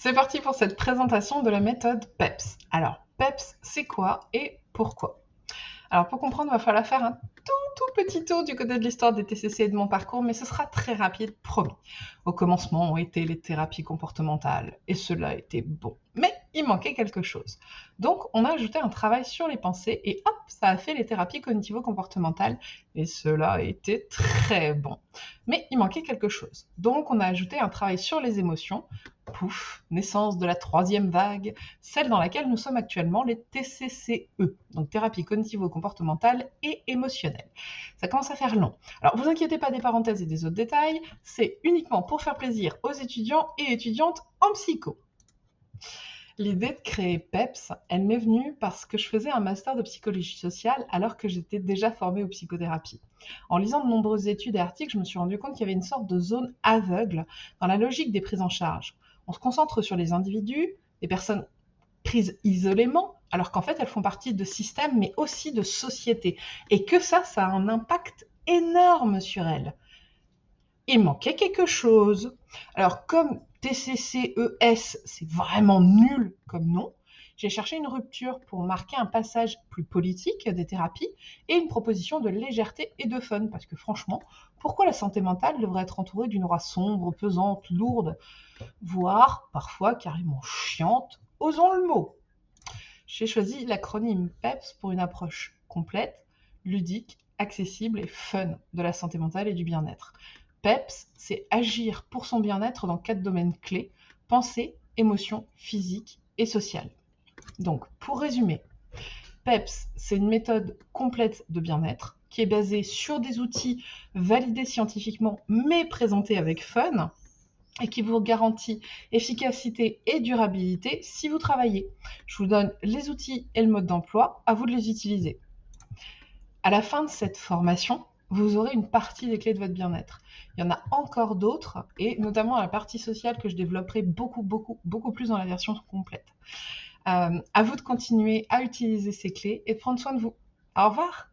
C'est parti pour cette présentation de la méthode PEPS. Alors, PEPS, c'est quoi et pourquoi? Alors, pour comprendre, il va falloir faire un tout petit tour du côté de l'histoire des TCC et de mon parcours, mais ce sera très rapide, promis. Au commencement ont été les thérapies comportementales, et cela était bon. Mais il manquait quelque chose. Donc, on a ajouté un travail sur les pensées, et hop, ça a fait les thérapies cognitivo-comportementales, et cela a été très bon. Mais il manquait quelque chose. Donc, on a ajouté un travail sur les émotions, pouf, naissance de la troisième vague, celle dans laquelle nous sommes actuellement, les TCCE, donc thérapie cognitivo-comportementale et émotionnelle. Ça commence à faire long. Alors, vous inquiétez pas des parenthèses et des autres détails, c'est uniquement pour faire plaisir aux étudiants et étudiantes en psycho. L'idée de créer PEPS, elle m'est venue parce que je faisais un master de psychologie sociale alors que j'étais déjà formée aux psychothérapies. En lisant de nombreuses études et articles, je me suis rendu compte qu'il y avait une sorte de zone aveugle dans la logique des prises en charge. On se concentre sur les individus, les personnes prises isolément, alors qu'en fait elles font partie de systèmes mais aussi de sociétés. Et que ça a un impact énorme sur elles. Il manquait quelque chose. Alors, comme TCCES, c'est vraiment nul comme nom, j'ai cherché une rupture pour marquer un passage plus politique des thérapies et une proposition de légèreté et de fun. Parce que franchement, pourquoi la santé mentale devrait être entourée d'une aura sombre, pesante, lourde, voire parfois carrément chiante? Osons le mot. J'ai choisi l'acronyme PEPS pour une approche complète, ludique, accessible et fun de la santé mentale et du bien-être. PEPS, c'est agir pour son bien-être dans 4 domaines clés: pensée, émotion, physique et social. Donc, pour résumer, PEPS, c'est une méthode complète de bien-être qui est basée sur des outils validés scientifiquement mais présentés avec fun et qui vous garantit efficacité et durabilité si vous travaillez. Je vous donne les outils et le mode d'emploi, à vous de les utiliser. À la fin de cette formation, vous aurez une partie des clés de votre bien-être. Il y en a encore d'autres, et notamment la partie sociale que je développerai beaucoup plus dans la version complète. À vous de continuer à utiliser ces clés et de prendre soin de vous. Au revoir!